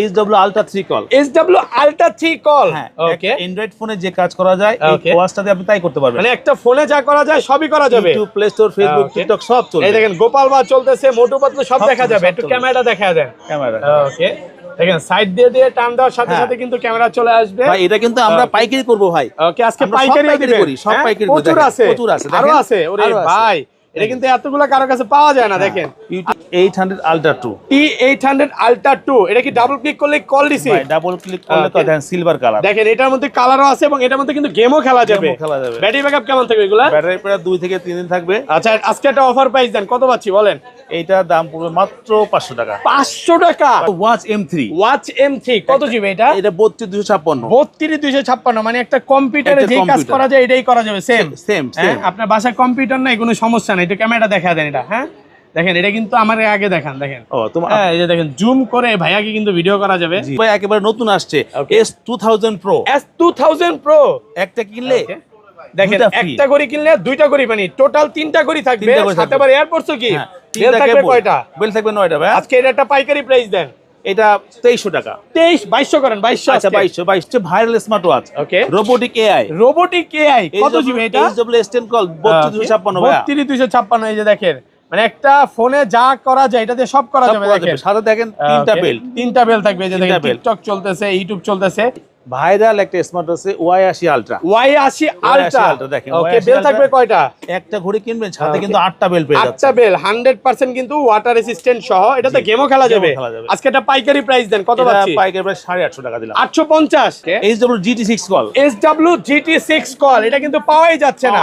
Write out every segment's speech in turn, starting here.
HW Ultra 3 call. HW Ultra 3 call. হ্যাঁ, ওকে। Android ফোনে যে কাজ করা যায় এই ওয়াচটাতে আপনি তাই করতে পারবেন। মানে একটা ফোনে যা করা যায় সবই করা যাবে। YouTube, play store, Facebook, TikTok সব চলবে। এই দেখেন গোপাল ভাঁড় চলতেছে, মোটু পাতলু সব দেখা যাবে। একটু ক্যামেরাটা দেখা দেন। ক্যামেরা। ওকে। দেখেন সাইড দিয়ে টান দেওয়ার সাথে সাথে কিন্তু ক্যামেরা চলে আসবে। ভাই এটা কিন্তু আমরা পাইকারি করব ভাই। ওকে, আজকে পাইকারি করি, সব পাইকারি করি। প্রচুর আছে। আরো আছে। ওরে ভাই, এটা কিন্তু এতগুলো কারো কাছে পাওয়া যায় না। দেখেন T800 Ultra 2। T800 Ultra 2 এটা কি ডাবল ক্লিক করলে কল দিছি? ভাই ডাবল ক্লিক করলে তো দেখেন সিলভার কালার। দেখেন এটার মধ্যে কালারও আছে এবং এটার মধ্যে কিন্তু গেমও খেলা যাবে। ব্যাটারি ব্যাকআপ কেমন থাকবে এগুলা? ব্যাটারি প্রায় 2 থেকে 3 দিন থাকবে। আচ্ছা, আজকে একটা অফার প্রাইস দেন, কত পাচ্ছি বলেন? এইটার দাম পড়বে মাত্র 500 টাকা। 500 টাকা। Watch M3। ওয়াচ M3 কত জিবি এটা? এটা 32256। 32256, মানে একটা কম্পিউটারে যে কাজ করা যায় এটাই করা যাবে। সেম। আপনার বাসায় কম্পিউটার নাই, কোনো সমস্যা নাই। এটা ক্যামেরাটা দেখা দেন এটা। হ্যাঁ দেখেন, এটা কিন্তু আমার আগে দেখান। দেখেন এই যে দেখেন জুম করে ভাইয়াকে কিন্তু ভিডিও করা যাবে। ভাই একেবারে নতুন আসছে S2000 Pro। S2000 Pro একটা কিনলে দেখেন একটা করে কিনলে দুইটা করে, মানে টোটাল 3টা করে থাকবে। সাথে আবার এয়ারপোর্টস কি বেল থাকবে? কয়টা বেল থাকবে? 9টা। ভাই আজকে এটা একটা পাইকারি প্রাইস দেন। এটা 2300 টাকা। 2200 করেন। 2200। আচ্ছা 2200 ভাইরাল স্মার্ট ওয়াচ। ওকে। রোবোটিক এআই কত জিবি এটা? HW S10 কল 32256 ভাই। 32256। এই যে দেখেন, মানে একটা ফোনে যা করা যায় এটা দিয়ে সব করা যাবে। দেখেন সাথে দেখেন তিনটা বেল থাকবে। এই যে দেখেন টিকটক চলতেছে, ইউটিউব চলতেছে। ভাইরাল একটা স্মার্ট আছে Y80 Ultra। Y80 Ultra দেখেন। ওকে, বেল থাকবে কয়টা? একটা ঘড়ি কিনবেন সাথে কিন্তু 8টা বেল পেয়ে যাচ্ছে। 8টা বেল 100% কিন্তু ওয়াটার রেসিস্ট্যান্ট সহ। এটাতে গেমও খেলা যাবে। আজকে এটা পাইকারি প্রাইস দেন, কত পাচ্ছি? পাইকারি প্রাইস 850 টাকা দিলাম। 850। HW GT6 call. HW GT6 call এটা কিন্তু পাওয়াই যাচ্ছে না।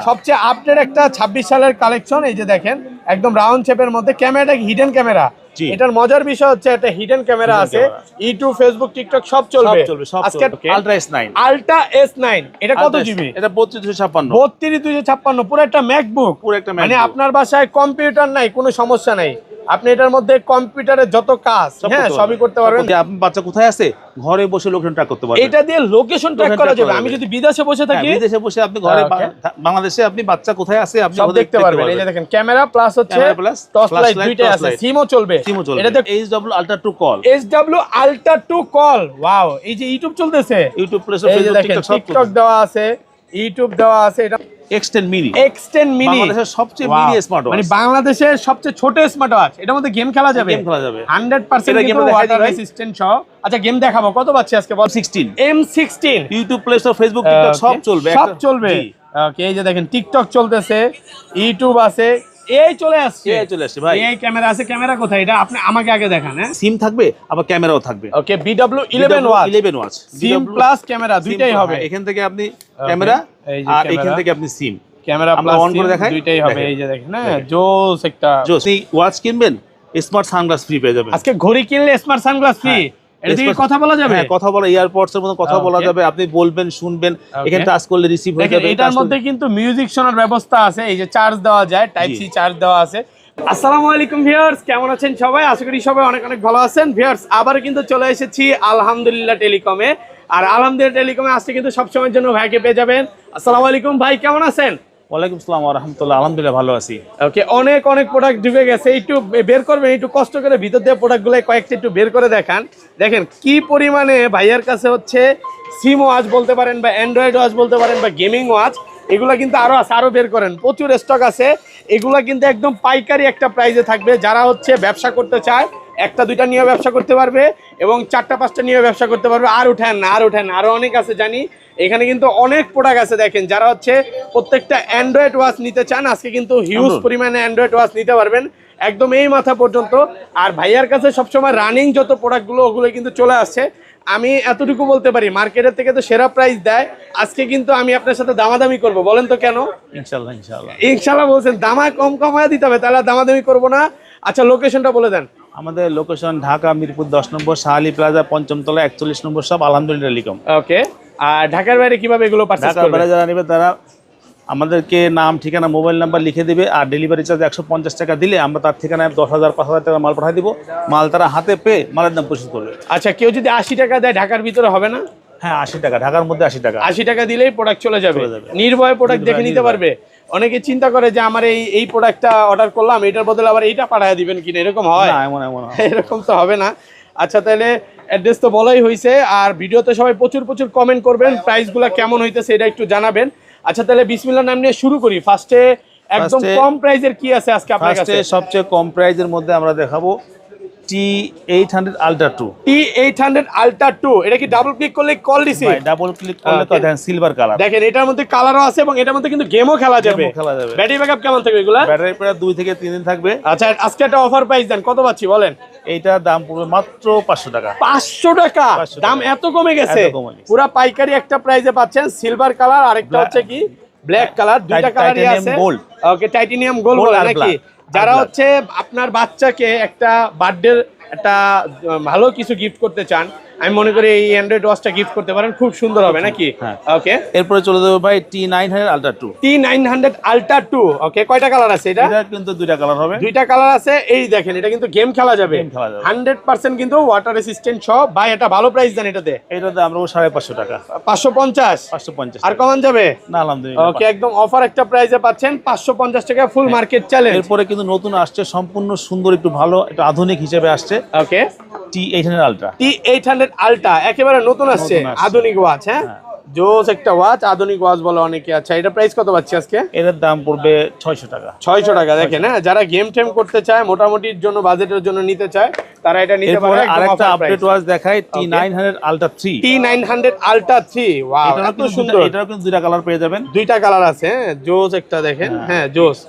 সবচেয়ে আপডেট একটা 26 সালের কালেকশন। এই যে দেখেন একদম রাউন্ড শেপের মধ্যে, ক্যামেরাটা হিডেন ক্যামেরা। এটার মজার বিষয় হচ্ছে এটা হিডেন ক্যামেরা আছে। ইউটিউব, ফেসবুক, টিকটক সব চলবে। আজকে Ultra S9 এটা কত জিবি? এটা 32256। 32256 পুরো একটা ম্যাকবুক। মানে আপনার বাসায় কম্পিউটার নাই, কোনো সমস্যা নাই। আপনি এটার মধ্যে কম্পিউটারের যত কাজ সবই করতে পারবেন। আপনার বাচ্চা কোথায় আছে ঘরে বসে লোকেশন ট্র্যাক করতে পারবেন। এটা দিয়ে লোকেশন ট্র্যাক করা যাবে। আমি যদি বিদেশে বসে থাকি, বিদেশে বসে আপনি ঘরে বাংলাদেশে আপনি বাচ্চা কোথায় আছে আপনি সব দেখতে পারবেন। এই যে দেখেন ক্যামেরা প্লাস হচ্ছে টর্চ লাইট দুইটাই আছে। সিমও চলবে। এটাতে HW Ultra 2 call. HW Ultra 2 call. Wow, এই যে ইউটিউব চলতেছে, YouTube, play store, Facebook, TikTok দেওয়া আছে, ইউটিউব দেওয়া আছে। এটা X10 mini বাংলাদেশের সবচেয়ে মিনি স্মার্ট ওয়াচ, মানে বাংলাদেশের সবচেয়ে ছোট স্মার্ট ওয়াচ। এটার মধ্যে গেম খেলা যাবে। 100% কিন্তু ওয়াটার রেসিস্ট্যান্ট সহ। আচ্ছা গেম দেখাবো, কত পাচ্ছি আজকে বল? M16 YouTube, play store, Facebook, TikTok সব চলবে। ওকে, এই যে দেখেন টিকটক চলতেছে, ইউটিউব আছে, এই চলে আসছে ভাই। এই ক্যামেরা আছে। ক্যামেরা কোথায় এটা আপনি আমাকে আগে দেখান। হ্যাঁ, সিম থাকবে আবার ক্যামেরাও থাকবে। ওকে, BW11 ওয়াচ সিম প্লাস ক্যামেরা দুইটাই হবে। এখান থেকে আপনি ক্যামেরা আর এখান থেকে আপনি সিম, ক্যামেরা প্লাস অন করে দেখাই দুইটাই হবে। এই যে দেখেন, হ্যাঁ জোস একটা জোস। এই ওয়াচ কিনবেন, স্মার্ট সানগ্লাস ফ্রি পেয়ে যাবেন। আজকে ঘড়ি কিনলে স্মার্ট সানগ্লাস ফ্রি। এটা দিয়ে কথা বলা যাবে? হ্যাঁ, কথা বলা, ইয়ারপডস এর মতো কথা বলা যাবে। আপনি বলবেন, শুনবেন, এখানে টাচ করলে রিসিভ হয়ে যাবে। এটার মধ্যে কিন্তু মিউজিক শোনার ব্যবস্থা আছে। এই যে চার্জ দেওয়া যায়, টাইপ সি চার্জ দেওয়া আছে। আসসালামু আলাইকুম ভিউয়ার্স, কেমন আছেন সবাই? আশা করি সবাই অনেক অনেক ভালো আছেন। ভিউয়ার্স, আবার কিন্তু চলে এসেছি আলহামদুলিল্লাহ টেলিকমে। আর আলহামদুলিল্লাহ টেলিকমে আসতে কিন্তু সবসময়ের জন্য ভাইকে পেয়ে যাবেন। আসসালামু আলাইকুম ভাই, কেমন আছেন? ওয়ালাইকুম আসসালাম ওয়া রাহমাতুল্লাহ। আলহামদুলিল্লাহ ভালো আছি। ওকে, অনেক অনেক প্রোডাক্ট ঢুকে গেছে, একটু বের করবেন, একটু কষ্ট করে ভিতর দিয়ে প্রোডাক্টগুলো কয়েকটা একটু বের করে দেখান। দেখেন কি পরিমাণে ভাইয়ার কাছে হচ্ছে সিম ওয়াচ বলতে পারেন, বা অ্যান্ড্রয়েড ওয়াচ বলতে পারেন, বা গেমিং ওয়াচ, এগুলা কিন্তু আরো আছে, আরো বের করেন, প্রচুর স্টক আছে। এগুলা কিন্তু একদম পাইকারি একটা প্রাইসে থাকবে। যারা হচ্ছে ব্যবসা করতে চায়, একটা দুইটা নিয়ে ব্যবসা করতে পারবে এবং 4টা 5টা নিয়ে ব্যবসা করতে পারবে। আর উঠেন না, আরো অনেক আছে জানি। এখানে কিন্তু অনেক প্রোডাক্ট আছে। দেখেন যারা হচ্ছে প্রত্যেকটা অ্যান্ড্রয়েড ওয়াচ নিতে চান, আজকে কিন্তু হিউজ পরিমাণে অ্যান্ড্রয়েড ওয়াচ নিতে পারবেন, একদম এই মাথা পর্যন্ত। আর ভাইয়ার কাছে সবসময় রানিং যত প্রোডাক্টগুলো ওগুলো কিন্তু চলে আসছে। আমি এতটুকু বলতে পারি, মার্কেটের থেকে তো সেরা প্রাইস দেয়। আজকে কিন্তু আমি আপনার সাথে দামাদামি করব, বলেন তো কেন? ইনশাআল্লাহ ইনশাআল্লাহ বলছেন, দামা কমায় দিতে হবে, তাহলে দামাদামি করব না। আচ্ছা লোকেশনটা বলে দেন। আমাদের লোকেশন ঢাকা মিরপুর 10 নম্বর, শাহালি প্লাজা 5ম তলা 41 নম্বর সব আলহামদুলিল্লাহ টেলিকম। ওকে, আর ঢাকার বাইরে কিভাবে এগুলো পারচেজ করবে? ঢাকার বাইরে যারা নেবে তারা আমাদেরকে নাম, ঠিকানা, মোবাইল নাম্বার লিখে দিবে, আর ডেলিভারি চার্জ 150 টাকা দিলে আমরা তার ঠিকানায় 10,000 5,000 টাকা মাল পাঠিয়ে দিব। মাল তারা হাতে পেয়ে মালের দাম পরিশোধ করবে। আচ্ছা, কেউ যদি 80 টাকা দেয় ঢাকার ভিতরে হবে না? হ্যাঁ, 80 টাকা, ঢাকার মধ্যে 80 টাকা। 80 টাকা দিলেই প্রোডাক্ট চলে যাবে, নির্ভয়ে প্রোডাক্ট দেখে নিতে পারবে। অনেকে চিন্তা করে যে আমার এই প্রোডাক্টটা অর্ডার করলাম, এটার বদলে আবার এইটা পাঠিয়ে দিবেন কিনা, এরকম হয়? না, এমন এরকম তো হবে না। আচ্ছা, তাহলে অ্যাড্রেস তো বলাই হয়েছে, আর ভিডিওতে সবাই প্রচুর প্রচুর কমেন্ট করবেন, প্রাইসগুলো কেমন হইতেছে এটা একটু জানাবেন। আচ্ছা তাহলে বিসমিল্লাহ নাম নিয়ে শুরু করি। ফার্স্টে একদম কম প্রাইজের কি আছে আজকে আপনার কাছে? সবচেয়ে কম প্রাইজের মধ্যে আমরা দেখাবো T800 Ultra 2। T800 Ultra 2, এটা কি ডাবল ক্লিক করলে কল রিসিভ? ভাই ডাবল ক্লিক করলে তো দেখেন সিলভার কালার। দেখেন এটার মধ্যে কালারও আছে এবং এটার মধ্যে কিন্তু গেমও খেলা যাবে। ব্যাটারি ব্যাকআপ কেমন থাকবে এগুলা? ব্যাটারি প্রায় 2 থেকে 3 দিন থাকবে। আচ্ছা আজকে একটা অফার প্রাইস দেন, কত পাচ্ছি বলেন? এইটার দাম পড়বে মাত্র 500 টাকা। 500 টাকা? দাম এত কমে গেছে? পুরো পাইকারি একটা প্রাইসে পাচ্ছেন, সিলভার কালার, আরেকটা হচ্ছে কি ব্ল্যাক কালার, দুইটা কালারই আছে। ওকে, টাইটানিয়াম গোল্ড বলে নাকি? যারা হচ্ছে আপনার বাচ্চাকে একটা বার্থডে একটা ভালো কিছু গিফট করতে চান, আমি মনে করি এই অ্যান্ড্রয়েড ওয়াচটা গিফট করতে পারেন, খুব সুন্দর হবে নাকি? ওকে, এরপরে চলে যাবো ভাই T900 Ultra 2। T900 Ultra 2, ওকে, কয়টা কালার আছে এটা? এটা কিন্তু দুইটা কালার হবে। দুইটা কালার আছে। এই দেখেন এটা কিন্তু গেম খেলা যাবে 100% কিন্তু ওয়াটার রেসিস্ট্যান্ট সহ। ভাই এটা ভালো প্রাইস দেন এটাতে? এটাতে আমরা 550 টাকা। 550? 550 আর কমান যাবে না? আলহামদুলিল্লাহ, ওকে, একদম অফার একটা প্রাইসে পাচ্ছেন 550 টাকা, ফুল মার্কেট চ্যালেঞ্জ। এরপরে কিন্তু নতুন আসছে, সম্পূর্ণ সুন্দর, একটু ভালো, একটু আধুনিক হিসেবে আসছে। ওকে, T800 Ultra। T800 Ultra একেবারে নতুন আসছে, আধুনিক ওয়াচ। হ্যাঁ, জোস একটা ওয়াচ, আধুনিক ওয়াচ বলে অনেকে। আচ্ছা এটা প্রাইস কত পাচ্ছি আজকে? এটার দাম পড়বে 600 টাকা। 600 টাকা। দেখেন হ্যাঁ, যারা গেম টেম করতে চায়, মোটামুটির জন্য বাজেটের জন্য নিতে চায়, তারা এটা নিতে পারে। আরেকটা আপডেট ওয়াচ দেখাই, T900 Ultra 3। T900 Ultra 3, wow এত সুন্দর। এটাও কিন্তু দুইটা কালার পেয়ে যাবেন। দুইটা কালার আছে, জোস একটা দেখেন। হ্যাঁ জোস,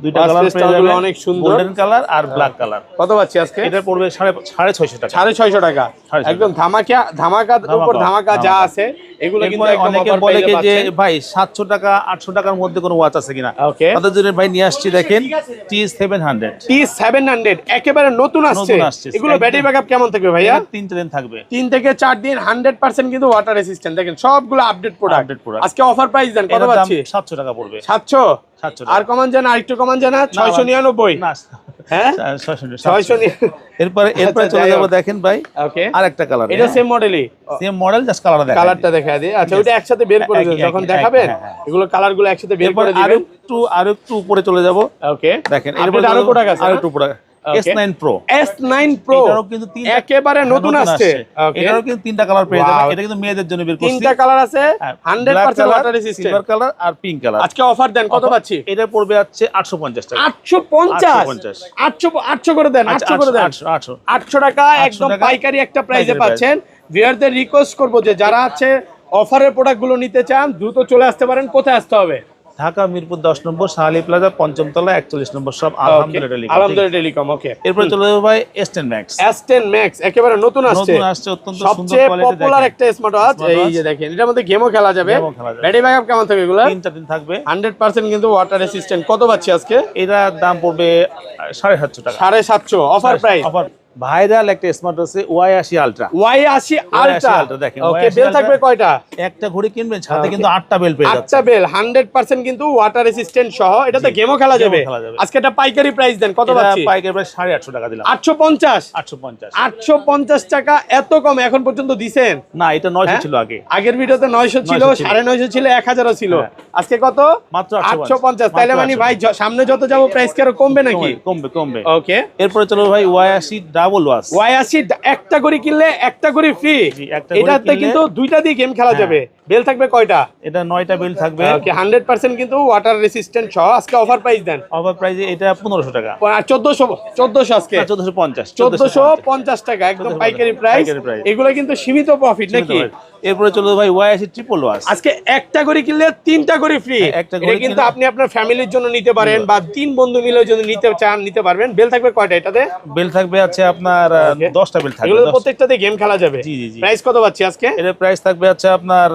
দুইটা কালার পেয়ে যাবেন, অনেক সুন্দর, গোল্ডেন কালার আর ব্ল্যাক কালার। কত পাচ্ছি আজকে? এটা পড়বে 650 টাকা। 650 টাকা, একদম ধামাকার উপর ধামাকা যা আছে এগুলো কিন্তু একদম অনেকে বলে যে ভাই 700 টাকা 800 টাকার মধ্যে কোনো ওয়াচ আছে কিনা। ওকে, তাদের জন্য ভাই নিয়ে আসছি, দেখেন T700। T700 একেবারে নতুন আসছে। এগুলো ব্যাটারি ব্যাকআপ কেমন থাকবে ভাইয়া? 3 দিন থাকবে। 3 থেকে 4 দিন, 100% কিন্তু ওয়াটার রেসিস্ট্যান্ট। দেখেন সবগুলো আপডেট প্রোডাক্ট। আজকে অফার প্রাইস দেন, কত পাচ্ছি? 700 টাকা পড়বে। 700? আর কমান জানা, আরেকটু কমান জানা, 699। না, হ্যাঁ 600। এরপরে চলে যাব, দেখেন ভাই ওকে, আরেকটা কালার। এটা সেম মডেলই, সেম মডেল, জাস্ট কালারটা দেখা দিই। আচ্ছা ওটা একসাথে বের করে দেন যখন দেখাবেন, এগুলো কালারগুলো একসাথে বের করে দিবেন। আরেকটু উপরে চলে যাব। ওকে, দেখেন এরপরে আরো প্রোডাক্ট আছে, আরেকটু product S9 Pro। S9 Pro এটারও কিন্তু একেবারে নতুন আসছে। এটারও কিন্তু 3টা কালার পেয়ে যাবেন। এটা কিন্তু মেয়েদের জন্য বের করছি। 3টা কালার আছে, 100% ওয়াটার রেসিস্ট্যান্ট, সিলভার কালার আর পিঙ্ক কালার। আজকে অফার দেন, কত পাচ্ছি? এটা পড়বে হচ্ছে 850 টাকা। 850 করে দেন, 800 করে দেন। 800 টাকা একদম পাইকারি একটা প্রাইসে পাচ্ছেন। ভিউয়ারদের রিকোয়েস্ট করব যে যারা আছে অফারের প্রোডাক্টগুলো নিতে চান, দ্রুত চলে আসতে পারেন। কোথায় আসতে হবে? ঢাকা মিরপুর 10 নম্বর শাহালি প্লাজা, 5ম তলা, 41 নম্বর শপ, আলহামদুলিল্লাহ টেলিকম। ওকে, এরপর চলে যাবো ভাই S10 Max। S10 Max একেবারে নতুন আসছে, অত্যন্ত সুন্দর সবচেয়ে পপুলার একটা স্মার্ট ওয়াচ। এই যে দেখেন এটার মধ্যে গেমও খেলা যাবে। ব্যাটারি ব্যাকআপ কেমন থাকবে এগুলা? 3টা দিন থাকবে, 100% কিন্তু ওয়াটার রেসিস্ট্যান্ট। কত পাচ্ছি আজকে? এটার দাম পড়বে 750 টাকা। 750 অফার প্রাইস। অফার ভাইরাল একটা স্মার্ট আছে Y80 Ultra। Y80 Ultra দেখেন, ওকে, বেল থাকবে কয়টা? একটা ঘড়ি কিনবেন, সাথে কিন্তু 8টা বেল পেয়ে যাচ্ছে। 8টা বেল 100% কিন্তু ওয়াটার রেসিস্ট্যান্ট সহ। এটাতে গেমও খেলা যাবে। আজকে এটা পাইকারি প্রাইস দেন, কত পাচ্ছি? পাইকারি প্রাইস 850 টাকা দিলাম। 850 টাকা এত কম এখন পর্যন্ত দিবেন না? এটা 900 ছিল আগে, আগের ভিডিওতে 900 ছিল, 950 ছিল, 1000 ছিল। আজকে কত? মাত্র 850। তাহলে মানে ভাই সামনে যত যাব প্রাইস কি আরো কমবে নাকি? কমবে। ওকে, এরপরে চলো ভাই Y80 ডাবল ওয়াচ। Y80 একটা করে কিনলে একটা করে ফ্রি। এটাতে কিন্তু দুইটা দিয়ে গেম খেলা যাবে। বেল থাকবে কয়টা? এটা 9টা বেল থাকবে। ওকে, 100% কিন্তু ওয়াটার রেসিস্ট্যান্ট সহ। আজকে অফার প্রাইস দেন। অফার প্রাইসে এটা 1500 টাকা। 1400 আজকে 1450 টাকা একদম পাইকারি প্রাইস। এগুলো কিন্তু সীমিত প্রফিট নাকি? এরপরে চলো ভাই Y80 ট্রিপল ওয়াচ। আজকে একটা করে কিনলে 3টা করে ফ্রি। এটা কিন্তু আপনি আপনার ফ্যামিলির জন্য নিতে পারেন, বা 3 বন্ধু মিলে যদি নিতে চান নিতে পারবেন। বেল থাকবে কয়টা এটাতে? বেল থাকবে আছে আপনার 10টা বেল থাকবে। এগুলো প্রত্যেকটাতে গেম খেলা যাবে। জি। প্রাইস কত পাচ্ছি আজকে? এর প্রাইস থাকবে আছে আপনার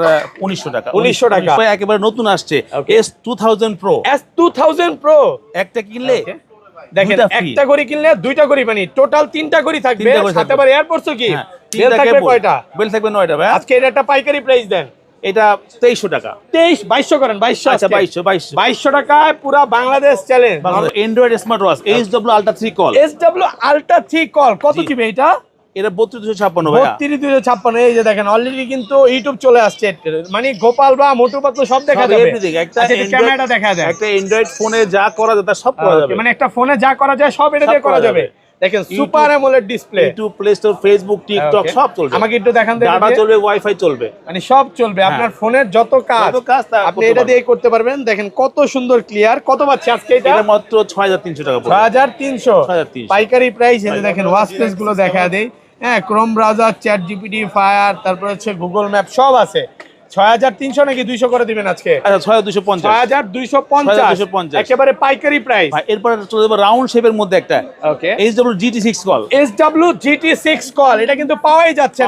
1900 টাকা। 1900 টাকা একেবারে নতুন আসছে S2000 Pro। S2000 Pro একটা কিনলে দেখেন, একটা করে কিনলে দুইটা করে, মানে টোটাল 3টা করে থাকবে। সাথে আবার এয়ারপোর্টস কি? বেল থাকবে কয়টা? বেল থাকবে 9টা ভাই। আজকে এটা একটা পাইকারি প্রাইস দেন। এটা 2300 টাকা। 2200 করেন, 2200। আচ্ছা 2200 টাকায় পুরো Bangladesh challenge. Android smart watch SW Ultra 3 call. SW Ultra 3 call কত জিবি এটা? এটা 3256 ভাই। 3256। এই যে দেখেন অলরেডি কিন্তু ইউটিউব চলে আসছে, মানে গোপাল বা মোটু পাতলু সব দেখা যাবে। একটা ক্যামেরাটা দেখা যায়, একটা অ্যান্ড্রয়েড ফোনে যা করা যায় তা সব করা যাবে। মানে একটা ফোনে যা করা যায় সব এটা দিয়ে করা যাবে। দেখেন super AMOLED display, YouTube, play store, Facebook, TikTok সব চলবে। আমাকে একটু দেখান তো, ডাটা চলবে, ওয়াইফাই চলবে, মানে সব চলবে। আপনার ফোনের যত কাজ আপনি এটা দিয়ে করতে পারবেন। দেখেন কত সুন্দর ক্লিয়ার। কত পাচ্ছি আজকে এটা? এটা মাত্র 6300 টাকা পড়বে। 6300 পাইকারি প্রাইস। এই যে দেখেন ওয়াচ পেজ গুলো দেখা দেই। হ্যাঁ, Chrome browser, chat GPT, fire, তারপর হচ্ছে গুগল ম্যাপ সব আছে। 6300 নাকি 200 করে দিবেন আজকে? আচ্ছা 6250, 6250 একেবারে পাইকারি প্রাইস। এরপর চলে যাবে রাউন্ড শেপের মধ্যে একটা ওকে HW GT6 call. HW GT6 call, এটা কিন্তু পাওয়াই যাচ্ছে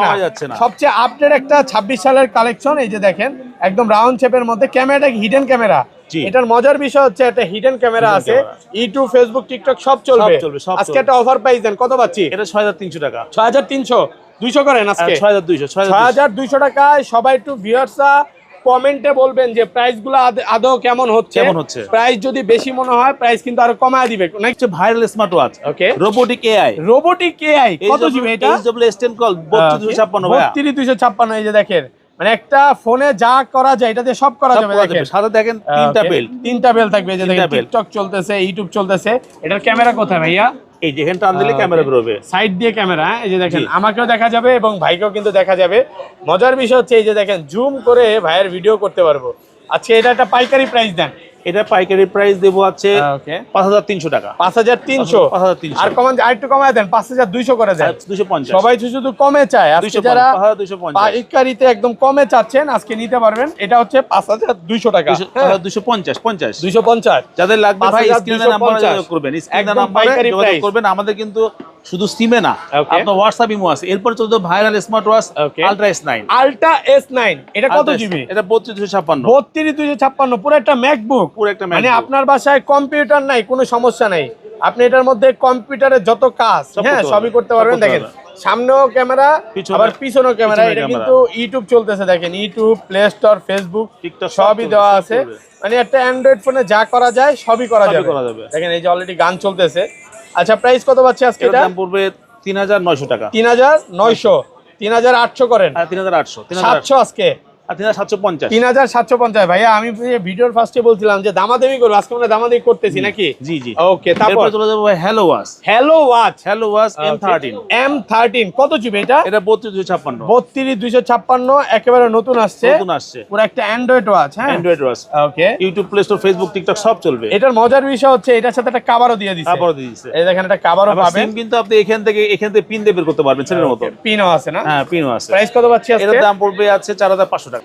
না। সবচেয়ে আপডেট একটা 26 সালের কালেকশন। এই যে দেখেন একদম রাউন্ড শেপের মধ্যে, ক্যামেরাটা হিডেন ক্যামেরা। এটার মজার বিষয় হচ্ছে একটা হিডেন ক্যামেরা আছে, ইউটিউব, ফেসবুক, টিকটক সব চলবে। আজকে একটা অফার প্রাইস দেন, কত পাচ্ছি? এটা 6300 টাকা। 6300, 200 করেন আজকে। 6200 টাকায় সবাই একটু ভিউয়ার্সরা কমেন্টে বলবেন যে প্রাইসগুলো আদৌ কেমন হচ্ছে। প্রাইস যদি বেশি মনে হয় প্রাইস কিন্তু আরো কমায় দিবে। নেক্সট ভাইরাল স্মার্ট ওয়াচ, ওকে, রোবোটিক এআই। কত জিবি এটা? HW S10 কল 3256 ভাই। 3256। এই যে দেখেন মানে একটা ফোনে যা করা যায় এটা দিয়ে সব করা যাবে। দেখেন সাথে দেখেন তিনটা বেল থাকবে। এই যে দেখেন টিকটক চলতেছে, ইউটিউব চলতেছে। এটার ক্যামেরা কোথায় ভাইয়া? এই যে এখানে টান দিলে ক্যামেরা বের হবে, সাইড দিয়ে ক্যামেরা। এই যে দেখেন আমাকেও দেখা যাবে এবং ভাইকেও কিন্তু দেখা যাবে। মজার বিষয় হচ্ছে এই যে দেখেন জুম করে ভাইয়ের ভিডিও করতে পারবো। আচ্ছা এটা একটা পাইকারি প্রাইস দেন। এটা পাইকারি প্রাইস দেবো আছে 5300 টাকা। 5300। আর কমান, আরেকটু কমায় দেন, 5200 করে দেন। 250। সবাই শুধু কমে চায়। আজকে যারা পাইকারিতে একদম কমে চাচ্ছেন আজকে নিতে পারবেন। এটা হচ্ছে 5200 টাকা। 250 যাদের লাগবে ভাই স্ক্রিনে নাম্বারে যোগাযোগ করবেন। স্ক্রিনে নাম্বারে যোগাযোগ করবেন। আমাদের কিন্তু শুধু সিমে না, আপনার হোয়াটসঅ্যাপ ইমো আছে। এরপর চলতে viral smart watch ultra S9। এটা কত জিবি? এটা 3256। 3256 পুরো একটা ম্যাকবুক। মানে আপনার বাসায় কম্পিউটার নাই কোনো সমস্যা নাই, আপনি এটার মধ্যে কম্পিউটারের যত কাজ হ্যাঁ সবই করতে পারবেন। দেখেন সামনেও ক্যামেরা, আবার পিছনেও ক্যামেরা। এটা কিন্তু ইউটিউব চলতেছে, দেখেন YouTube, play store, Facebook, TikTok সবই দেওয়া আছে। মানে একটা অ্যান্ড্রয়েড ফোনে যা করা যায় সবই করা যাবে। দেখেন এই যে অলরেডি গান চলতেছে। আচ্ছা প্রাইস কত পাচ্ছে আজকে? এটা দাম পড়বে 3900 টাকা। 3900, 3800 করেন। 3800, 700 আজকে। 3750। 3750 ভাইয়া। আমি ভিডিওর ফার্স্টে বলছিলাম যে দামাদামি করব, আজকে আমরা দামাদামি করতেছি নাকি? জি জি। ওকে, তারপর চলে যাব ভাই হ্যালো ওয়াচ M13। কত জিবি এটা? এটা 3256। 3256 একেবারে নতুন আসছে। পুরো একটা অ্যান্ড্রয়েড ওয়াচ। হ্যাঁ Android watch. Okay, YouTube, play store, Facebook, TikTok সব চলবে। এটার মজার বিষয় হচ্ছে এটার সাথে একটা কভারও দিয়ে দিয়েছে। এই দেখেন একটা কভারও পাবেন। সিম কিন্তু আপনি এখান থেকে পিন দিয়ে বের করতে পারবেন ছেলের মতো। পিনও আছে না? হ্যাঁ পিনও আছে। প্রাইস কত পাচ্ছি আজকে? এর দাম পড়বে আছে 4500 টাকা।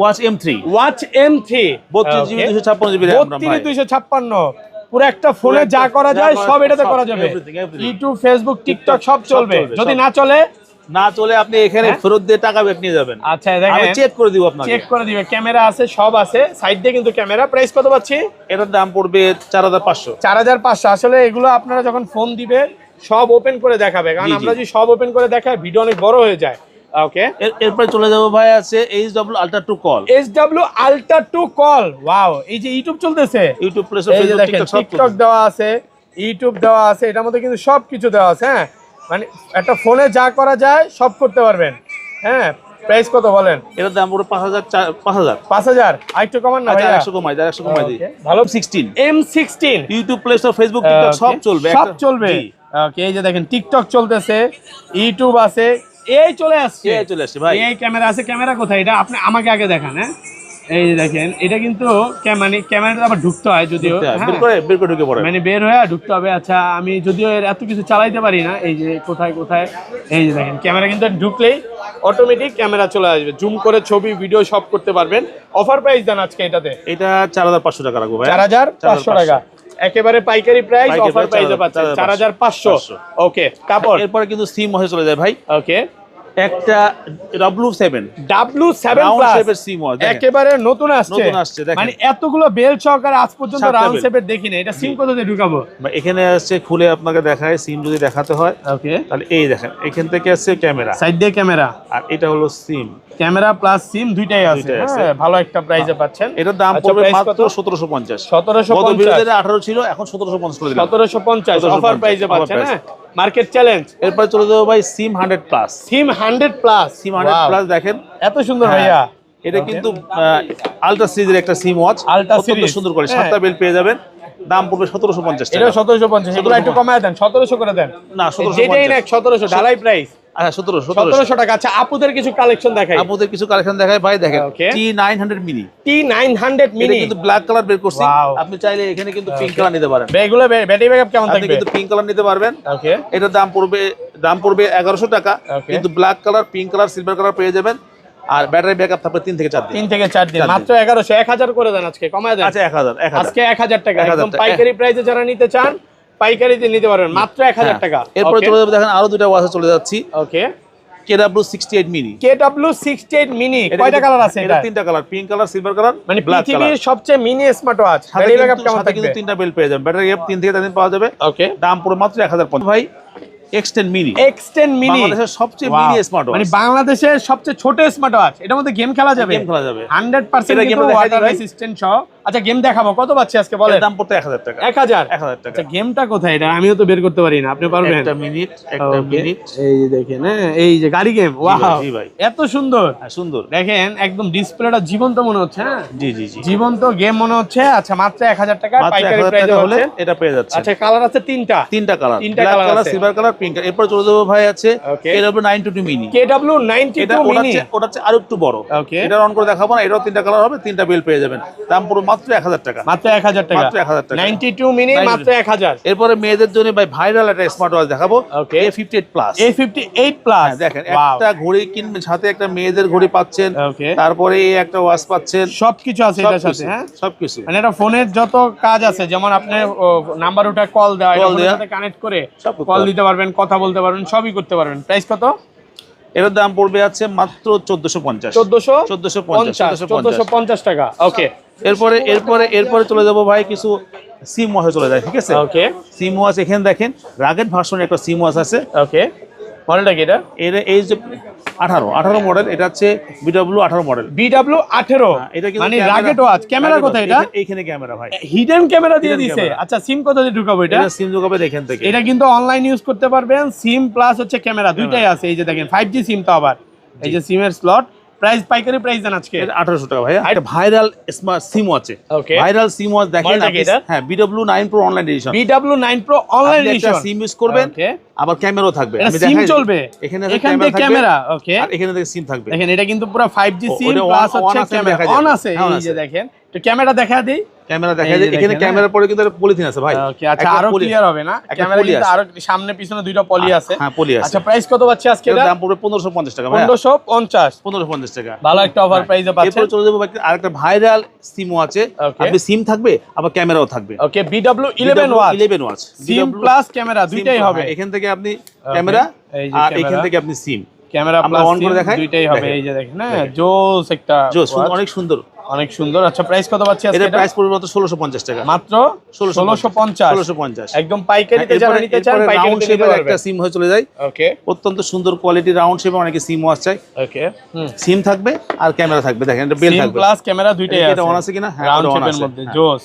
Watch M3 32 GB 256 GB RAM। 3256 পুরো একটা ফোনে যা করা যায় সব এটাতে করা যাবে। ইউটিউব, ফেসবুক, টিকটক সব চলবে। যদি না চলে আপনি এখানে ফেরত দিয়ে টাকা ব্যাক নিয়ে যাবেন। আচ্ছা দেখেন আমি চেক করে দিব, আপনাকে চেক করে দিবে। ক্যামেরা আছে, সব আছে, সাইড দিয়ে কিন্তু ক্যামেরা। প্রাইস কত পাচ্ছি? এটার দাম পড়বে 4500। 4500। আসলে এগুলো আপনারা যখন ফোন দিবে সব ওপেন করে দেখাবে, কারণ আমরা যদি সব ওপেন করে দেখাই ভিডিও অনেক বড় হয়ে যায়। ওকে, এরপর চলে যাব ভাই আছে HW Ultra 2 call. HW Ultra 2 call, wow. এই যে ইউটিউব চলতেছে, YouTube, play store, Facebook, TikTok দেওয়া আছে, ইউটিউব দেওয়া আছে। এটার মধ্যে কিন্তু সবকিছু দেওয়া আছে। হ্যাঁ মানে একটা ফোনে যা করা যায় সব করতে পারবেন। হ্যাঁ প্রাইস কত বলেন? এটার দাম পুরো 5000। আরেকটু কমান না ভাই? 100 কমাই দিই। ভালো। M16 YouTube, play store, Facebook, TikTok সব চলবে। ওকে, এই যে দেখেন টিকটক চলতেছে, ইউটিউব আছে, এই চলে আসছে ভাই। এই ক্যামেরা আছে। ক্যামেরা কোথায়? এটা আপনি আমাকে আগে দেখান। হ্যাঁ এই যে দেখেন এটা কিন্তু মানে ক্যামেরাটা আবার ঢুকতে হয়, যদিও বের করে ঢুকে পড়ে, মানে বের হয়ে ঢুকতে হবে। আচ্ছা আমি যদিও এর এত কিছু চালাইতে পারি না। এই যে কোথায় এই যে দেখেন ক্যামেরা কিন্তু ঢুকলেই অটোমেটিক ক্যামেরা চলে আসবে, জুম করে ছবি, ভিডিও সব করতে পারবেন। অফার প্রাইস দেন আজকে এটাতে? এটা 4500 টাকা রাখবো ভাই। 4500 টাকা একেবারে পাইকারি প্রাইস। অফার প্রাইসে পাচ্ছেন 4500। ওকে, তারপর এরপর কিন্তু সিম হয়ে চলে যায় ভাই। ওকে, একটা W7 প্লাস সিম একেবারে নতুন আসছে। মানে এতগুলো বেল সহকারে আজ পর্যন্ত রাউন্ড শেপের দেখিনি। এটা সিম কোথায় ঢুকাবো? এখানে আসছে, খুলে আপনাকে দেখায় সিম যদি দেখাতে হয়। ওকে, তাহলে এই দেখেন এখান থেকে আসছে ক্যামেরা, সাইড দিয়ে ক্যামেরা, আর এটা হলো সিম। ক্যামেরা প্লাস সিম দুইটাই আছে। হ্যাঁ ভালো একটা প্রাইসে পাচ্ছেন। এটার দাম পড়বে মাত্র 1750। 1750 18 ছিল, এখন 1750 করে দিলাম। 1750 অফার প্রাইসে পাচ্ছেন। হ্যাঁ মার্কেট চ্যালেঞ্জ। এরপর চলে যাবো ভাই সিম 100 প্লাস। সিম 100 প্লাস দেখেন এত সুন্দর ভাইয়া। এটা কিন্তু আলট্রা সিরিজের একটা সিম ওয়াচ, Ultra অত্যন্ত series। সুন্দর করে হ্যাঁ। 7টা বেল পেয়ে যাবেন, দাম পড়বে 1750 এটা টাকা। 1750, এগুলো একটু কমায় দেন, 1700 করে দেন। না 1750, যেটাই না 1700 ঢালাই প্রাইস, আচ্ছা 1700 1700 টাকা। আচ্ছা আপুদের কিছু কালেকশন দেখাই। আপনাদের কিছু কালেকশন দেখায় ভাই, দেখেন Okay. T900 মিনি, T900 এটা মিনি, কিন্তু ব্ল্যাক কালার বের করছি, Wow. আপনি চাইলে এখানে কিন্তু পিঙ্ক কালার নিতে পারেন, এগুলো ব্যাটারি ব্যাকআপ কেমন আপনি থাকবে? কিন্তু পিঙ্ক কালার নিতে পারবেন। ওকে এটার দাম পড়বে 1100 টাকা, Okay. কিন্তু black colour, pink colour, silver colour পেয়ে যাবেন, আর ব্যাটারি ব্যাকআপ থাকবে 3 থেকে 4 দিন। 3 থেকে 4 দিন, 4 দিন। মাত্র 1100, 1000 করে দেন আজকে, কমায় দেন। আচ্ছা 1000 আজকে 1000 টাকা 1000 একদম টাকা। পাইকারি প্রাইসে যারা নিতে চান পাইকারিতে নিতে পারবেন মাত্র 1000 টাকা। এরপরে চলে যাবে, দেখেন আরো দুটো ওয়াচে চলে যাচ্ছি, ওকে KW68 মিনি। KW68 মিনি, কয়টা কালার আছে এটা? 3টা colour, pink colour, silver colour, মানে ব্ল্যাক কালার। পৃথিবীর সবচেয়ে mini smart watch, battery backup কেমন সাথে কিন্তু থাকবে? 3টা বেল পেয়ে যাবেন, ব্যাটারি গ্যাপ 3 থেকে 4 দিন পাওয়া যাবে, ওকে দাম পড়বে মাত্র 1050। ভাই X10 মিনি, X10 মিনি, বাংলাদেশের সবচেয়ে Wow. মিনি স্মার্ট মানে ওয়াচ, বাংলাদেশের সবচেয়ে ছোট স্মার্ট ওয়াচ, এটার মধ্যে গেম খেলা যাবে, গেম খেলা যাবে। 100% এটা কিন্তু গেমটা দেখাই ওয়াটার দিই ভাই। রেসিস্ট্যান্ট সহ। আচ্ছা গেম দেখাবো, কত পাচ্ছি আজকে বলেন? এর দাম পড়তে 1000 টাকা। 1000 1000 টাকা। আচ্ছা গেমটা কোথায় এটা? আমিও তো বের করতে পারি না, আপনি পারবেন? একটা মিনিট, একটা Okay. মিনিট। এই যে দেখেন, হ্যাঁ এই যে গাড়ি গেম, ভাই, ওয়াও জি ভাই। এত সুন্দর, হ্যাঁ, সুন্দর। দেখেন একদম ডিসপ্লেটা জীবন্ত মনে হচ্ছে, হ্যাঁ জি জি জি, জীবন্ত গেম মনে হচ্ছে। আচ্ছা মাত্র 1000 টাকা মাত্র পাইকারি 1000 প্রাইসে টাকা হলে হলে। এটা পেয়ে যাচ্ছে। আচ্ছা কালার আছে 3টা, 3টা কালার, 3টা ব্ল্যাক colour কালার, আছে। Silver colour, pink colour. এরপর চলে যাবো ভাই আছে Okay. KW92 mini. KW92 এটা মিনি, ওটা হচ্ছে আরো একটু বড়। Okay. এটা অন করে দেখাবো না, এটাও 3টা কালার হবে, 3টা বেল পেয়ে যাবেন, দাম পুরো মাত্র 1000 টাকা। মাত্র 1000 টাকা, মাত্র 1000 টাকা। 92 মিনি 92 মাত্র 1000। এরপরে মেয়েদের জন্য ভাই ভাইরাল একটা স্মার্ট ওয়াচ দেখাবো, Okay. A58 plus. A58 plus, দেখেন একটা ঘড়ি কিনবেন, সাথে একটা মেয়েদের ঘড়ি পাচ্ছেন, ওকে তারপরে এই একটা ওয়াচ পাচ্ছেন, সবকিছু আছে এটার সাথে, হ্যাঁ সবকিছু। মানে এটা ফোনের যত কাজ আছে, যেমন আপনি নাম্বার ওটা কল দেওয়া, এটা Call ফোনের দেয়া। সাথে কানেক্ট করে সব করতে কল পারবেন। দিতে পারবেন, কথা বলতে পারবেন, সবই করতে পারবেন। প্রাইস কত? এটার দাম পড়বে আছে মাত্র 1450। 1450 টাকা। ওকে এরপরে চলে যাবো ভাই কিছু সিম ওয়াচে চলে যায়, ঠিক আছে? ওকে সিম ওয়াচ এখানে দেখেন, রাগেট ভার্সনের একটা সিম ওয়াচ আছে, ওকে মডেলটা কি এটা? এর এই যে 18 মডেল, এটা হচ্ছে BW18 মডেল। BW18, এটা কিন্তু মানে camera- rugged watch. Camera rugged কোথায় ওয়াচ, এটা? এইখানে ক্যামেরা ভাই, হিডেন ক্যামেরা দিয়ে Hidden দিছে। camera। আচ্ছা সিম কোথা দিয়ে ঢুকাবো এটা? এটা সিম যোগাবে এখান থেকে। এটা কিন্তু অনলাইন ইউজ করতে পারবেন, সিম প্লাস হচ্ছে ক্যামেরা দুইটাই আছে। এই যে দেখেন 5G সিম তো আবার, এই যে সিমের স্লট। প্রাইস পাইকারি প্রাইস দেন আজকে? এটা 1800 টাকা ভাইয়া। এটা ভাইরাল স্মার্ট সিম আছে, Okay. ভাইরাল সিম ওয়াচ দেখেন মডেলটা কি আপনি। এটা? হ্যাঁ, BW9 Pro online addition. BW9 Pro online আপনি একটা এডিশন। সিম ইউজ করবেন, ওকে আবার ক্যামেরাও থাকবে। এটা আমি সিম দেখাই দিই। চলবে, এখানে এখান থেকে ক্যামেরা। ওকে আর এখানে থেকে সিম থাকবে। দেখেন এটা কিন্তু পুরো 5G সিম ওটা প্লাস on হচ্ছে আছে, ক্যামেরা দেখা যাবে। অন আছে। হ্যাঁ, on এই যে আছে। দেখেন তো ক্যামেরা দেখা দেই। ক্যামেরা দেখা এই যে যায়, এখানে দেখেন, ক্যামেরার পরে কিন্তু একটা পলিথিন আছে ভাই। ওকে আচ্ছা একটা আরো পলি- ক্লিয়ার হবে না? একটা ক্যামেরা পলি কিন্তু আছে। আরো সামনে পিছনে দুইটা পলি আছে। হ্যাঁ, পলি আছে। আচ্ছা প্রাইস কত পাচ্ছি আজকে এটার এটা? দাম পড়বে 1550 টাকা ভাই। 1550, 1550 টাকা। ভালো একটা অফার প্রাইসে পাচ্ছেন। এরপর চলে যাবো ভাই, আরেকটা ভাইরাল সিমও আছে। Okay. আপনি সিম থাকবে, আবার ক্যামেরাও থাকবে। ওকে BW11 ওয়াচ, 11 ওয়াচ, সিম প্লাস ক্যামেরা দুইটাই হবে। এখান থেকে আপনি ক্যামেরা এই যে আর ক্যামেরা। এখান থেকে আপনি সিম। ক্যামেরা আমরা প্লাস on করে সিম দেখাই? দুইটাই হবে। দেখেন। এই যে দেখেন, হ্যাঁ জোস একটা watch, অনেক সুন্দর। অনেক সুন্দর। আচ্ছা প্রাইস কত পাচ্ছি আজকে এটার এটা? প্রাইস পড়বে মাত্র 1650 টাকা। মাত্র 1650 1650, একদম পাইকারিতে যারা নিতে চান রাউন্ড পাইকারিতে নিতে শেপের পারবেন। একটা সিম হয়ে চলে যায়, ওকে অত্যন্ত সুন্দর কোয়ালিটি রাউন্ড শেপে অনেকে সিম ওয়াচ চাই। ওকে সিম থাকবে আর ক্যামেরা থাকবে, দেখেন এটা বেল সিম থাকবে। প্লাস ক্যামেরা দুইটাই এটা আছে। অন আছে কিনা? হ্যাঁ, রাউন্ড এটা on শেপের আছে। মধ্যে হ্যাঁ। জোস,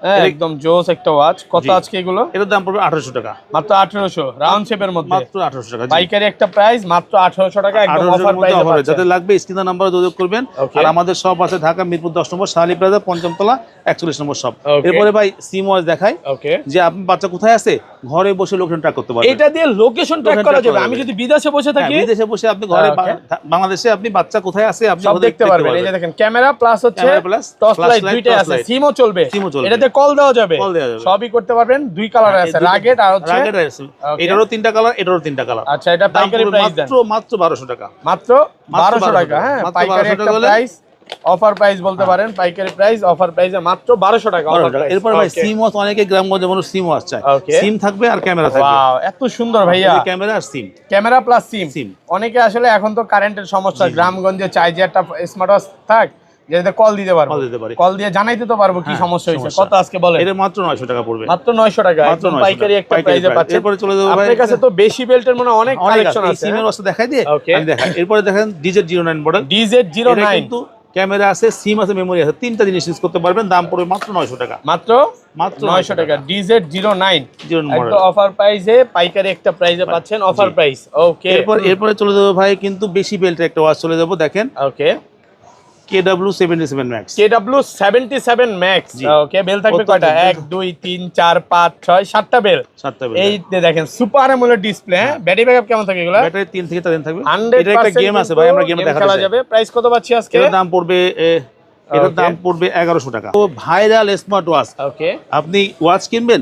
হ্যাঁ একদম জোস একটা ওয়াচ। কত জি। আজকে এগুলো? এটার দাম পড়বে 1800 টাকা। মাত্র 1800, রাউন্ড শেপের মধ্যে মাত্র 1800 টাকা। জি। পাইকারি একটা প্রাইস মাত্র 1800 টাকা, একদম 1800 অফার টাকার মধ্যে প্রাইসে offer হবে। পাচ্ছেন। যাদের লাগবে স্ক্রিন নাম্বারে যোগাযোগ করবেন। Okay. আর আমাদের শপ আছে ঢাকা মিরপুর 10 নম্বর শাহালি প্লাজা 5ম তলা 41 নম্বর শপ। Okay. এরপরে ভাই সিম ওয়াচ দেখাই, ওকে যে আপনি বাচ্চা কোথায় আছে ঘরে বসে লোকেশন ট্র্যাক করতে পারবেন। এটা দিয়ে লোকেশন ট্র্যাক Location করা track যাবে। করা আমি যাবে। যদি বিদেশে বসে হ্যাঁ, থাকি বিদেশে বসে আপনি ঘরে Okay. বাংলাদেশে আপনি বাচ্চা কোথায় আছে আপনি সব ওদের দেখতে পারবেন। এই যে দেখেন ক্যামেরা প্লাস হচ্ছে Camera plus torch light flashlight, দুইটাই torch আছে, light। সিমও চলবে। সিমও চলবে। এটাতে কল দেওয়া যাবে, Call দেওয়া যাবে। সবই করতে পারবেন। দুই কালার আছে, রাগেট আর হচ্ছে রাগেট আছে। Okay. এটারও 3টা কালার, এটারও 3টা কালার। আচ্ছা এটা দাম পাইকারি পড়বে প্রাইস দেন মাত্র 1200 টাকা। মাত্র 1200 টাকা। হ্যাঁ মাত্র পাইকারি 1200 একটা টাকা হলে- প্রাইস, অফার প্রাইস বলতে পারেন। পাইকারি প্রাইস অফার প্রাইসে মাত্র 1200 টাকা। 1200 টাকা। এরপর ভাই সিম ওয়াচ অনেকে গ্রামগঞ্জে মানুষ সিম ওয়াচ চায়। Okay. সিম থাকবে আর ক্যামেরা থাকবে। ওয়াও এত সুন্দর ভাইয়া, ক্যামেরা আর সিম। ক্যামেরা প্লাস সিম। সিম। অনেকে আসলে এখন তো কারেন্টের সমস্যা, গ্রামগঞ্জে চাই যে একটা স্মার্ট ওয়াচ থাক, যেটাতে কল দিতে পারবো, Call দিতে পারি। কল দিয়ে জানাইতে তো পারবো কি হ্যাঁ, সমস্যা হয়েছে। সমস্যা। কত আজকে বলেন? এটা মাত্র 900 টাকা পড়বে। মাত্র 900 টাকা, মাত্র একদম 900 পাইকারি একটা পাইকারি প্রাইসে price। পাচ্ছেন। এরপরে চলে যাবো ভাই, আপনার কাছে তো বেশি বেল্টের মনে হয় অনেক অনেক কালেকশন আছে। আছে। সিমের ওয়াচ দেখাই দিয়ে Okay. আমি দেখাই। এরপরে দেখেন DZ09 মডেল। এটা DZ09 কিন্তু ক্যামেরা আছে, সিম আছে, মেমোরি আছে, 3টা জিনিস ইউজ করতে পারবেন। দাম পড়বে মাত্র 900 টাকা। মাত্র মাত্র 900 টাকা। DZ09 09 model. একদম অফার প্রাইসে পাইকারি একটা প্রাইসে পাচ্ছেন, অফার প্রাইস। ওকে এরপরে চলে যাবো ভাই কিন্তু বেশি বেল্টের একটা ওয়াচ চলে যাবো। দেখেন ওকে KW77 Max। KW77 Max। ওকে, বেল থাকবে কয়টা? 1 2 3 4 5 6 7টা বেল। 7টা বেল। এই যে দেখেন super AMOLED display. Battery backup কেমন থাকে এগুলা? ব্যাটারি 3 থেকে 4 দিন থাকবে। 100% এটা একটা গেম আছে ভাই, আমরা গেমে দেখাতে চাই। যাবে। প্রাইস কত পাচ্ছি আজকে? এর দাম পড়বে 1100 টাকা। তো ভাইরাল স্মার্ট ওয়াচ। ওকে, আপনি ওয়াচ কিনবেন,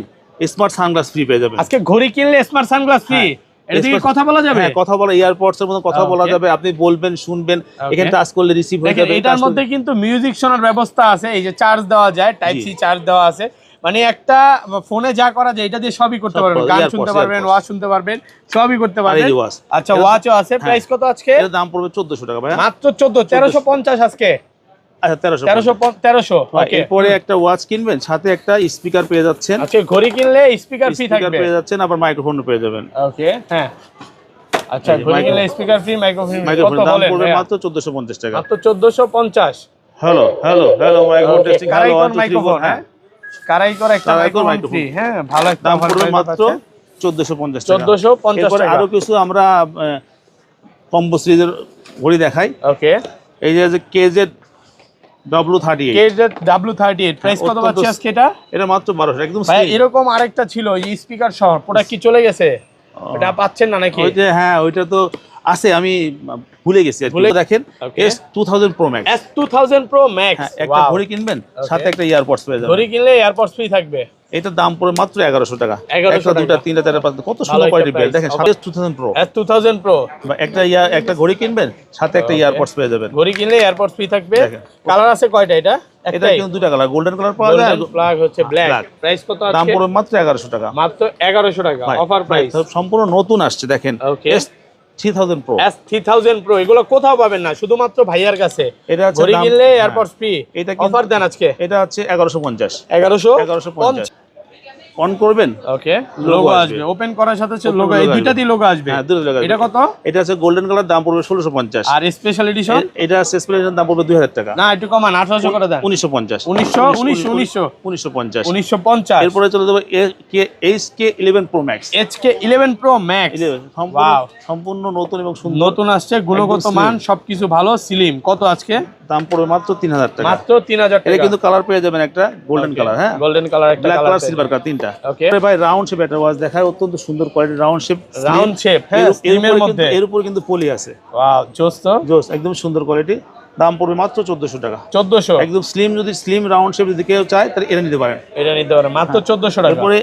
স্মার্ট সানগ্লাস ফ্রি পেয়ে যাবেন। আজকে ঘড়ি কিনলে স্মার্ট সানগ্লাস ফ্রি। এটা দিয়ে কথা বলা যাবে? হ্যাঁ, কথা বলা, এয়ারপডস এর মতো কথা বলা যাবে। আপনি বলবেন, শুনবেন, এখানে টাচ করলে রিসিভ হয়ে যাবে। এটার মধ্যে কিন্তু মিউজিক শোনার ব্যবস্থা আছে। এই যে চার্জ দেওয়া যায়, টাইপ সি চার্জ দেওয়া আছে। মানে একটা ফোনে যা করা যায় এটা দিয়ে সবই করতে পারবেন। গান শুনতে পারবেন, ওয়াচ শুনতে পারবেন, সবই করতে পারবেন। আচ্ছা, ওয়াচও আছে। প্রাইস কত আজকে? এর দাম পড়বে 1400 টাকা ভাই। মাত্র 1350 আজকে। আচ্ছা, 1300। ওকে, এরপরে একটা ওয়াচ কিনবেন, সাথে একটা স্পিকার পেয়ে যাচ্ছেন। আচ্ছা, ঘড়ি কিনলে স্পিকার ফ্রি থাকবে। পেয়ে যাচ্ছেন, আবার মাইক্রোফোনও পেয়ে যাবেন। ওকে, হ্যাঁ। আচ্ছা, ঘড়ি কিনলে স্পিকার ফ্রি, মাইক্রোফোন মাইক্রোফোন কত দাম বলেন? পড়বে মাত্র 1450 টাকা। মাত্র 1450। Hello microphone testing. Karaoke microphone, হ্যাঁ, কারাইকর একটা মাইক্রোফোন ফ্রি। হ্যাঁ, ভালো একটা দাম অফার পড়বে মাত্র 1450 টাকা। 1450 এরপর টাকা। আরো কিছু আমরা কম্বো সিরিজের ঘড়ি দেখাই। ওকে, এই যে KZW38। KZW38 প্রাইস কত পাচ্ছি আজকে এটা? এটা মাত্র 1200 একদম ভাই, slim। এরকম আরেকটা ছিল এই স্পিকার সহ, প্রোডাক্ট কি চলে গেছে? এটা পাচ্ছেন না নাকি? ওই যে হ্যাঁ, ওইটা তো আছে, আমি ভুলে গেছি আর কি। দেখেন S2000 Pro Max। S2000 Pro Max। একটা ঘড়ি কিনবেন, সাথে একটা ইয়ারপডস পেয়ে যাবেন। ঘড়ি কিনলে এয়ারপডস ফ্রি থাকবে। এটার দাম পড়ে মাত্র 1100 টাকা। 1100 একটা, দুটা, তিনটা, চারটা, পাঁচটা, কত সুন্দর কোয়ালিটির বেল দেখেন। S2000 Pro। S2000 Pro। একটা ঘড়ি কিনবেন, সাথে একটা ইয়ারপডস পেয়ে যাবেন। ঘড়ি কিনলে এয়ারপডস ফ্রি থাকবে। কালার আছে কয়টা এটা? এটা কিন্তু দুটো কালার, গোল্ডেন কালার পাওয়া যায়, ব্ল্যাক হচ্ছে ব্ল্যাক। প্রাইস কত আছে? দাম পড়বে মাত্র 1100 টাকা। মাত্র 1100 টাকা অফার প্রাইস। সম্পূর্ণ নতুন আসছে দেখেন। S3000 Pro। S3000 Pro এগুলো কোথাও পাবেন না, শুধুমাত্র ভাইয়ার কাছে। এটা আছে ঘড়ি কিনলে এয়ারপডস ফ্রি। এটা অফার দেন আজকে। এটা হচ্ছে 1150। 1150 অন করবেন, ওকে, লোগো আসবে। ওপেন করার সাথে সাথে লোগো, এই দুইটা দিয়ে লোগো আসবে। হ্যাঁ, দুটো লোগো। এটা কত? এটা আছে গোল্ডেন কালার, দাম পড়বে 1650। আর স্পেশাল এডিশন? এটা আছে স্পেশাল এডিশন, দাম পড়বে 2000 টাকা। না, একটু কমান, 1800 করে দেন। 1950। 1950। 1950। এরপরে চলে যাবে HK11 Pro Max। HK11 Pro Max। সম্পূর্ণ নতুন এবং সুন্দর, নতুন আসছে, গুণগত মান সবকিছু ভালো, স্লিম। কত আজকে? দাম পড়বে মাত্র 3000 টাকা। মাত্র 3000 টাকা। এটা কিন্তু কালার পেয়ে যাবেন, একটা গোল্ডেন কালার, হ্যাঁ, গোল্ডেন কালার, একটা black colour, colour, silver colour, তিনটা। ওকে ভাই, রাউন্ড শেপ একটা ওয়াচ দেখায়, অত্যন্ত সুন্দর কোয়ালিটি, রাউন্ড শেপ। হ্যাঁ, স্লিমের মধ্যে। এর উপরে কিন্তু পলি আছে। ওয়াও, জোস তো, জোস, একদম সুন্দর কোয়ালিটি। দাম পড়বে মাত্র 1400 টাকা। 1400। একদম স্লিম রাউন্ড শেপ যদি কেউ চায় তাহলে এটা নিতে পারেন। এটা নিতে পারেন মাত্র 1400 টাকা। এরপরে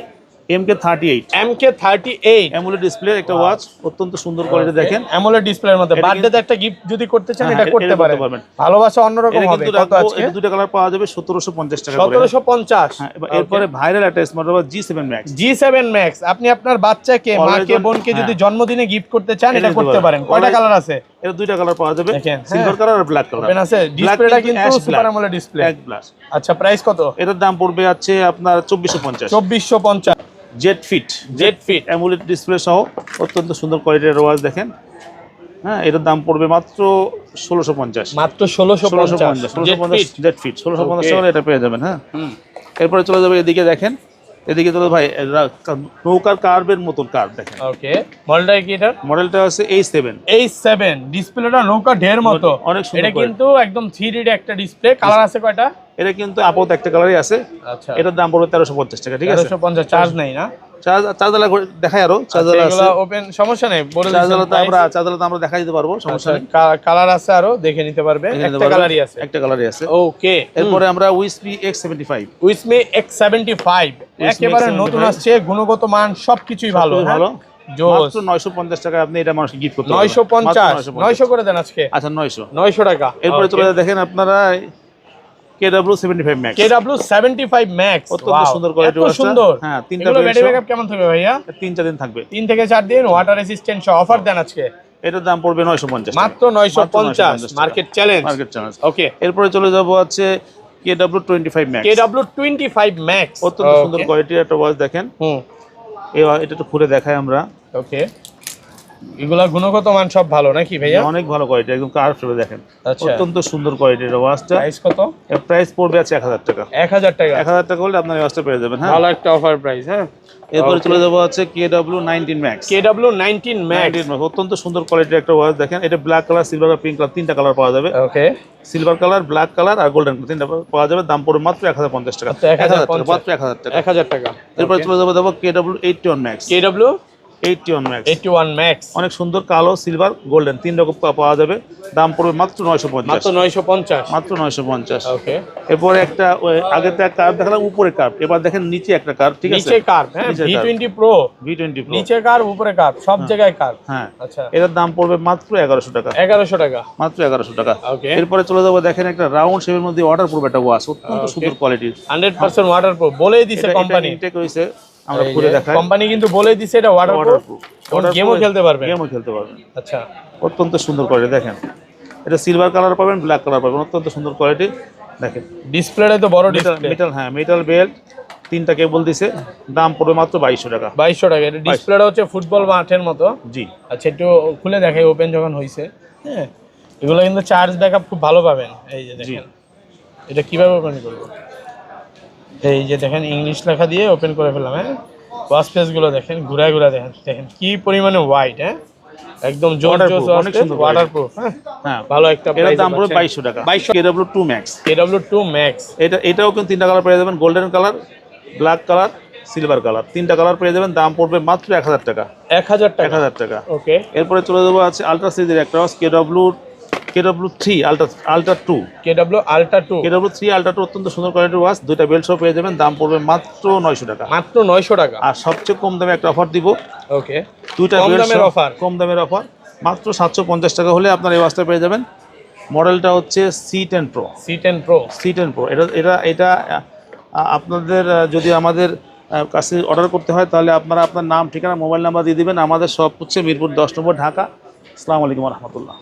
MK38। MK38 অ্যামোলেড ডিসপ্লে একটা ওয়াচ, অত্যন্ত সুন্দর কোয়ালিটি দেখেন। অ্যামোলেড ডিসপ্লের মধ্যে বার্থডেতে একটা গিফট যদি করতে চান এটা করতে পারেন। ভালোবাসা অন্যরকম হবে। কত আজকে? এটা দুটো কালার পাওয়া যাবে 1750 টাকা করে। 1750। হ্যাঁ, এরপরে ভাইরাল একটা smart watch G7 Max। G7 Max আপনি আপনার বাচ্চাকে, মাকে, বোনকে যদি জন্মদিনে গিফট করতে চান এটা করতে পারেন। কয়টা কালার আছে? এটা দুইটা কালার পাওয়া যাবে, সিলভার কালার আর ব্ল্যাক কালার। ওপেন আছে। ডিসপ্লেটা কিন্তু সুপার অ্যামোলেড ডিসপ্লে, এক গ্লাস। আচ্ছা, প্রাইস কত? এটার দাম পড়বে আছে আপনার 2450। 2450। জেড ফিট অ্যামোলেড ডিসপ্লে সহ অত্যন্ত সুন্দর কোয়ালিটির ওয়াচ দেখেন। হ্যাঁ, এটার দাম পড়বে মাত্র 1650। মাত্র 1650। জেড ফিট 1650 টাকা এটা পেয়ে যাবেন। হ্যাঁ, এরপরে চলে যাবে এদিকে দেখেন। এদিকে চলে ভাই, নৌকার কার্ভের মতন কার্ভ দেখেন। ওকে, মডেলটা কি? এটা মডেলটা আছে H7। ডিসপ্লেটা নৌকা ঢের মতো, অনেক সুন্দর। এটা কিন্তু একদম 3D একটা ডিসপ্লে। কালার আছে কয়টা? এটা কিন্তু আপাতত একটা কালারই আছে। আচ্ছা, এটার দাম পড়বে 1350 টাকা। ঠিক আছে, 1350। চার্জ নেই না? চার্জালা দেখাই, আরো চার্জালা আছে। ওপেন, সমস্যা নেই, চার্জালাতে আমরা দেখা দিতে পারবো, সমস্যা নেই। কালার আছে, আরো দেখে নিতে পারবে। একটা কালারই আছে, একটা কালারই আছে। ওকে। এরপরে আমরা উইসমি X75 একেবারে নতুন আসছে, গুণগত মান সবকিছুই ভালো। মাত্র 950 টাকা আপনি এটা মানুষকে গিফট করতে পারবেন। 950 করে দেন আজকে। আচ্ছা, 900 টাকা। এরপরে চলে দেখেন আপনারা KW75 Max। KW75 Max অত্যন্ত সুন্দর কোয়ালিটি, এত সুন্দর। হ্যাঁ, তিনটা ব্যাটারি ব্যাকআপ কেমন থাকবে ভাইয়া? 3-4 দিন থাকবে। 3 থেকে 4 দিন, ওয়াটার রেজিস্ট্যান্ট সহ। অফার দেন আজকে। এটার দাম পড়বে 950। মাত্র 950। Market challenge. ওকে, এরপরে চলে যাব আছে KW25 Max। KW25 Max অত্যন্ত সুন্দর কোয়ালিটির একটা ওয়াচ দেখেন। এটা একটু খুলে দেখাই আমরা। ওকে, এগুলা গুণগত মান সব ভালো নাকি ভাইয়া? অনেক ভালো কোয়ালিটি, একদম কার্ভ শেপে দেখেন। আচ্ছা। অত্যন্ত সুন্দর কোয়ালিটির ওয়াচটা। প্রাইস কত? এর প্রাইস পড়বে আছে 1000 টাকা। 1000 টাকা। 1000 টাকা হলে আপনার এই ওয়াচটা পেয়ে যাবেন। হ্যাঁ, ভালো একটা অফার প্রাইস। হ্যাঁ, এরপরে চলে যাবো হচ্ছে KW19 Max। KW19 Max অত্যন্ত সুন্দর কোয়ালিটির একটা ওয়াচ দেখেন। এটা black colour, silver colour, pink colour, তিনটা কালার পাওয়া যাবে। ওকে, সিলভার কালার, ব্ল্যাক কালার আর গোল্ডেন কালার, তিনটা পাওয়া যাবে। দাম পড়বে মাত্র 1050 টাকা। 1000 টাকা, মাত্র 1000 টাকা। 1000 টাকা। এরপরে চলে যাবো KW81 Max। KW81 Max অনেক সুন্দর, কালো, সিলভার, গোল্ডেন তিন রকম পাওয়া যাবে। দাম পড়বে মাত্র 950। মাত্র 950। মাত্র 950। ওকে, এরপরে একটা আগে তো একটা কার্ভ দেখালাম, উপরে কার্ভ, এবার দেখেন নিচে একটা কার্ভ। ঠিক আছে, নিচে কার্ভ। হ্যাঁ, V20 Pro। V20 Pro নিচে কার্ভ, উপরে কার্ভ, সব জায়গায় কার্ভ। হ্যাঁ, আচ্ছা, এটার দাম পড়বে মাত্র 1100 টাকা। 1100 টাকা। মাত্র 1100 টাকা। ওকে, এরপরে চলে যাবো দেখেন একটা রাউন্ড শেপের মধ্যে ওয়াটার প্রুফ একটা ওয়াচ, অত্যন্ত সুন্দর কোয়ালিটির। 100% ওয়াটারপ্রুফ বলেই দিছে কোম্পানি। ইনটেক হইছে, আমরা খুলে দেখাই। কোম্পানি কিন্তু বলেই দিছে এটা ওয়াটারপ্রুফ। গেমও খেলতে পারবেন। গেমও খেলতে পারবেন। আচ্ছা, অত্যন্ত সুন্দর কোয়ালিটি দেখেন। এটা সিলভার কালার পাবেন, ব্ল্যাক কালার পাবেন, অত্যন্ত সুন্দর কোয়ালিটি দেখেন। ডিসপ্লেটা তো বড় ডিসপ্লে। মেটাল, হ্যাঁ মেটাল বেল্ট, তিনটা কেবল দিছে। দাম পড়বে মাত্র 2200 টাকা। 2200 টাকা। এটা ডিসপ্লেটা হচ্ছে ফুটবল মাঠের মতো। জি। আচ্ছা, একটু খুলে দেখাই ওপেন যখন হইছে। হ্যাঁ, এগুলো কিন্তু চার্জ ব্যাকআপ খুব ভালো পাবেন। এই যে দেখেন, এটা কিভাবে ওপেন করব? এই যে দেখেন, ইংলিশ লেখা দিয়ে ওপেন করে ফেললাম। হ্যাঁ, ওয়াচ পেজ গুলো দেখেন, ঘুরায় ঘুরায় দেখেন, দেখেন কি পরিমাণে হোয়াইট। হ্যাঁ, একদম জোস জোস, অনেক সুন্দর ওয়াটারপ্রুফ। হ্যাঁ, হ্যাঁ, ভালো একটা এর প্রাইস। দাম পড়বে 2200 টাকা। 2200। KW2 Max। KW2 Max এটাও কিন্তু তিনটা কালার পেয়ে যাবেন, golden colour, black colour, silver colour, তিনটা কালার পেয়ে যাবেন। দাম পড়বে মাত্র 1000 টাকা। 1000 টাকা। 1000 টাকা। ওকে, এরপরে চলে যাবো আছে আলট্রা সিরিজের একটা watch, KW3 ultra 2। KW Ultra 2। KW3 ultra 2 অত্যন্ত সুন্দর কোয়ালিটির ওয়াচ, দুইটা বেল্ট সহ পেয়ে যাবেন। দাম পড়বে মাত্র 900 টাকা। মাত্র 900 টাকা। আর সবচেয়ে কম দামে একটা অফার দিব। ওকে, দুইটা কম বেল্ট দামের সহ, অফার। কম দামের অফার মাত্র 750 টাকা হলে আপনার এই ওয়াচটা পেয়ে যাবেন। মডেলটা হচ্ছে C10 Pro। C10 Pro। C10 Pro। এটা আপনাদের যদি আমাদের কাছে অর্ডার করতে হয় তাহলে আপনারা আপনার নাম, ঠিকানা, মোবাইল নাম্বার দিয়ে দিবেন। আমাদের শপ হচ্ছে মিরপুর 10 নম্বর, ঢাকা। আসসালামু আলাইকুম রহমতুল্লাহ।